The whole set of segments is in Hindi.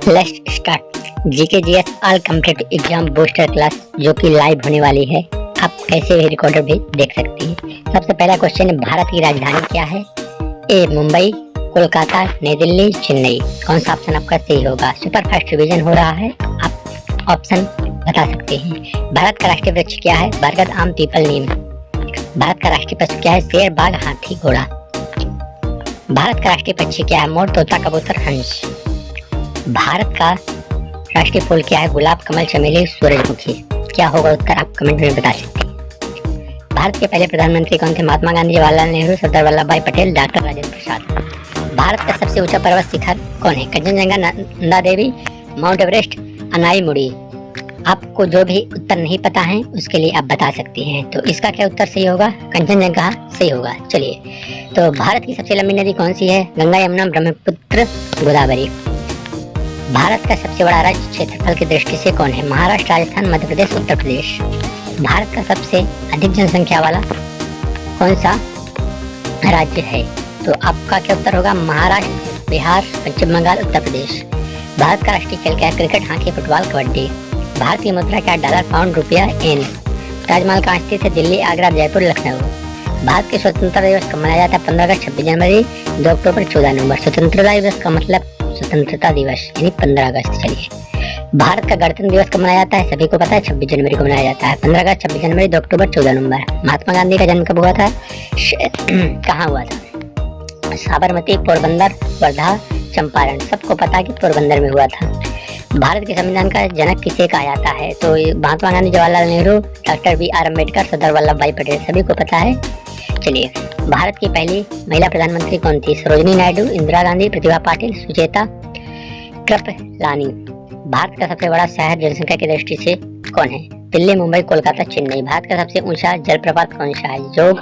Let's start. GK GS all competitive exam booster class जो कि लाइव होने वाली है, आप कैसे भी रिकॉर्डर भी देख सकती हैं। सबसे पहला क्वेश्चन है, भारत की राजधानी क्या है? ए मुंबई, कोलकाता, नई दिल्ली, चेन्नई। कौन सा ऑप्शन आपका सही होगा? सुपर फास्ट रिवीजन हो रहा है, आप ऑप्शन बता सकते हैं। भारत का राष्ट्रीय वृक्ष क्या है? बरगद, आम, पीपल, नीम। भारत का राष्ट्रीय पशु क्या है? शेर, बाघ, हाथी, घोड़ा। भारत का राष्ट्रीय पक्षी क्या है? मोर, तोता, कबूतर, हंस। भारत का राष्ट्रीय फूल क्या है? गुलाब, कमल, चमेली, सूरजमुखी। क्या होगा उत्तर? आप कमेंट में बता सकते हैं। भारत के पहले प्रधानमंत्री कौन थे? महात्मा गांधी, जवाहरलाल नेहरू, सरदार वल्लभ भाई पटेल, डॉक्टर राजेंद्र प्रसाद। भारत का सबसे ऊंचा पर्वत शिखर कौन है? कंचनजंगा, नंदा देवी, माउंट एवरेस्ट, अनाई मुड़ी। आपको जो भी उत्तर नहीं पता है उसके लिए आप बता सकते हैं। तो इसका क्या उत्तर सही होगा? कंचनजंगा सही होगा। चलिए, तो भारत की सबसे लंबी नदी कौन सी है? गंगा, यमुना, ब्रह्मपुत्र, गोदावरी। भारत का सबसे बड़ा राज्य क्षेत्रफल की दृष्टि से कौन है? महाराष्ट्र, राजस्थान, मध्य प्रदेश, उत्तर प्रदेश। भारत का सबसे अधिक जनसंख्या वाला कौन सा राज्य है? तो आपका क्या उत्तर होगा? महाराष्ट्र, बिहार, पश्चिम बंगाल, उत्तर प्रदेश। भारत का राष्ट्रीय खेल क्या है? Cricket, hockey, football, kabaddi. Bharat की मुद्रा क्या है? डॉलर, पाउंड, रुपया, येन। ताजमहल कहाँ स्थित है? दिल्ली, आगरा, जयपुर, लखनऊ। भारत के स्वतंत्रता दिवस कब मनाया जाता है? 15 अगस्त, 26 जनवरी, 2 अक्टूबर, 14 नवंबर। स्वतंत्रता दिवस का मतलब स्वतंत्रता दिवस यानी 15 अगस्त। चलिए, भारत का गणतंत्र दिवस कब मनाया जाता है? सभी को पता है, 26 जनवरी को मनाया जाता है। 15 अगस्त, 26 जनवरी, 2 अक्टूबर, 14 नवंबर। महात्मा गांधी का जन्म कब हुआ था? कहाँ हुआ था? साबरमती, पोरबंदर, वर्धा, चंपारण। सबको पता है कि पोरबंदर में हुआ था। भारत के संविधान का जनक किसे कहा जाता है? तो महात्मा गांधी, जवाहरलाल नेहरू, डॉक्टर बी.आर. अम्बेडकर, सरदार वल्लभ भाई पटेल। सभी को पता है। चलिए, भारत की पहली महिला प्रधानमंत्री कौन थी? सरोजिनी नायडू, इंदिरा गांधी, प्रतिभा पाटिल, सुचेता कृपलानी। भारत का सबसे बड़ा शहर जनसंख्या की दृष्टि से कौन है? दिल्ली, मुंबई, कोलकाता, चेन्नई। भारत का सबसे ऊंचा जलप्रपात कौन सा है? जोग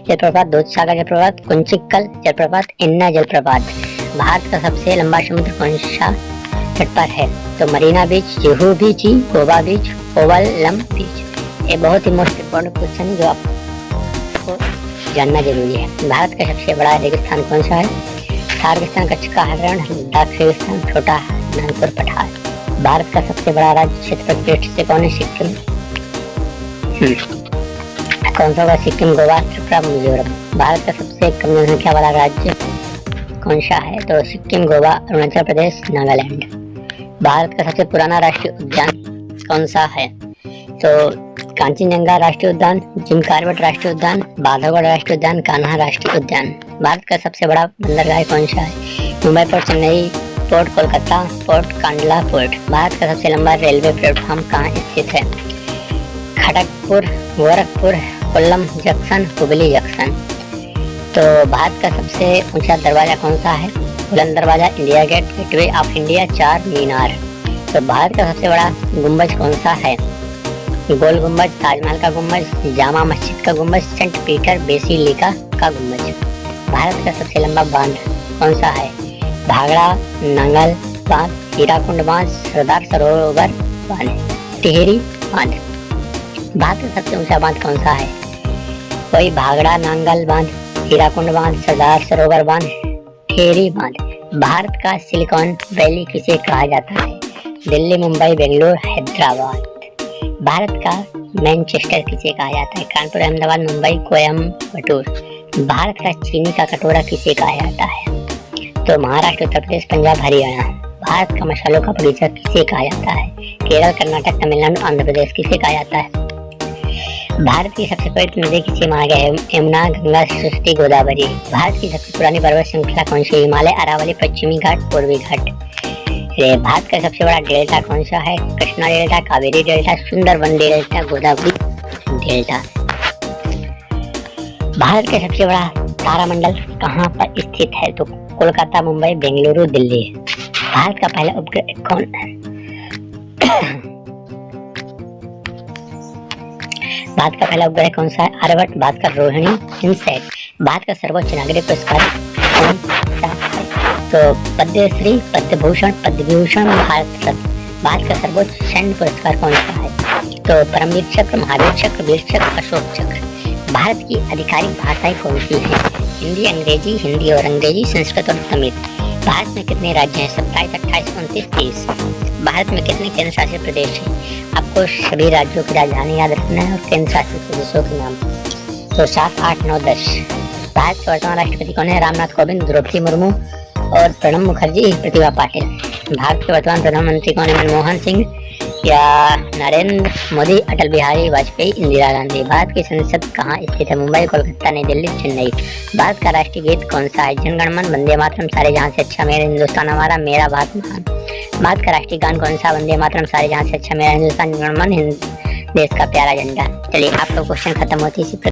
जलप्रपात, दूधसागर जलप्रपात, कुंचिकल जलप्रपात, इन्ना जलप्रपात। भारत का सबसे लंबा समुद्र कौन सा तट पर है? तो मरीना बीच, जुहू बीच, गोवा बीच, कोवलम बीच। ये बहुत ही मोस्ट इम्पोर्टेंट क्वेश्चन है जो आपको जानना जरूरी है। भारत का सबसे बड़ा रेगिस्तान कौन सा है? थारगिस्तान, कच्छ का हरण, लद्दाख, रेगिस्तान, छोटा नागपुर पठार। भारत का सबसे बड़ा राज्य क्षेत्रफल की दृष्टि से कौन है? सिक्किम। कौन सा होगा? सिक्किम, गोवा, त्रिपुरा, मिजोरम। भारत का सबसे कम जनसंख्या वाला राज्य कौन सा है? तो सिक्किम, गोवा, अरुणाचल प्रदेश, नागालैंड। भारत का सबसे पुराना राष्ट्रीय उद्यान कौन सा है? तो कांचनजंगा राष्ट्रीय उद्यान, जिम कॉर्बेट राष्ट्रीय उद्यान, बांधवगढ़ राष्ट्रीय उद्यान, कान्हा राष्ट्रीय उद्यान। भारत का सबसे बड़ा बंदरगाह कौन सा है? Mumbai port, Chennai port, Kolkata port, Kandla port. Bharat का सबसे लंबा रेलवे प्लेटफॉर्म कहाँ स्थित है? Kharagpur, Gorakhpur, Kollam junction, Hubli junction. तो भारत का सबसे ऊंचा दरवाजा कौन सा है? Buland Darwaza, India Gate, Gateway of India, Charminar. तो भारत का सबसे बड़ा गुम्बज कौन सा है? गोल गुम्बज, ताजमहल का गुम्बज, जामा मस्जिद का गुम्बज, सेंट पीटर बेसिलिका का गुम्बज। भारत का सबसे लंबा बांध कौन सा है? भागड़ा नांगल बांध, हीराकुंड बांध, सरदार सरोवर बांध, टिहरी बांध। भारत का सबसे ऊंचा बांध कौन सा है? वही भागड़ा नांगल बांध, हीराकुंड बांध, सरदार सरोवर बांध, टिहरी बांध। भारत का सिलिकॉन वैली किसे कहा जाता है? दिल्ली, मुंबई, बेंगलुरु, हैदराबाद। भारत का मैनचेस्टर किसे कहा जाता है? कानपुर, अहमदाबाद, मुंबई, कोयम्बटूर। भारत का चीनी का कटोरा किसे कहा जाता है? तो महाराष्ट्र, उत्तर प्रदेश, पंजाब, हरियाणा। भारत का मसालों का बगीचा किसे कहा जाता है? केरल, कर्नाटक, तमिलनाडु, आंध्र प्रदेश। किसे कहा जाता है? भारत की सबसे पवित्र नदी किसे माना गया है? यमुना, गंगा, सरस्वती, गोदावरी। भारत की सबसे पुरानी पर्वत श्रृंखला कौन सी? हिमालय, अरावली, पश्चिमी घाट, पूर्वी घाट। भारत का सबसे बड़ा डेल्टा कौन सा है? Krishna delta, Kaveri delta, Sundarban delta, Godavari delta. Bharat का सबसे बड़ा तारामंडल कहाँ पर स्थित है? तो कोलकाता, मुंबई, बेंगलुरु, दिल्ली। भारत का पहला उपग्रह कौन है? भारत का पहला उपग्रह कौन सा है? आर्यभट्ट, भास्कर, रोहिणी, इनसैट। भारत का सर्वोच्च नागरिक पुरस्कार कौन सा है? तो पद्मश्री, पद्म भूषण, पद्म विभूषण, भारत रत्न। भारत का सर्वोच्च सैन्य पुरस्कार कौन सा है? तो परमवीर चक्र, महावीर चक्र, वीर चक्र, अशोक चक्र। भारत की आधिकारिक भाषाएं कौन सी हैं? हिंदी, अंग्रेजी, हिंदी और अंग्रेजी, संस्कृत और तमिल। भारत में कितने राज्य हैं? 27, 28, 29, 30। भारत में कितने केंद्र शासित प्रदेश हैं? आपको सभी राज्यों की राजधानी याद रखना है और केंद्र शासित प्रदेशों के नाम। तो 7, 8, 9, 10। भारत के वर्तमान राष्ट्रपति कौन है? रामनाथ कोविंद, द्रौपदी मुर्मू और प्रणब मुखर्जी, प्रतिभा पाटिल। भारत के वर्तमान प्रधानमंत्री कौन है? मनमोहन सिंह या नरेंद्र मोदी, अटल बिहारी वाजपेयी, इंदिरा गांधी। भारत की संसद कहाँ स्थित है? मुंबई, कोलकाता, नई दिल्ली, चेन्नई। भारत का राष्ट्रीय गीत कौन सा है? जन गण मन, वंदे मातरम, सारे जहां से अच्छा मेरा हिंदुस्तान हमारा, मेरा भारत महान। भारत का राष्ट्रीय गान कौन सा? वंदे मातरम, सारे जहां से अच्छा मेरा हिंदुस्तान, जन गण मन, देश का प्यारा झंडा। चलिए, आपका क्वेश्चन खत्म होती है।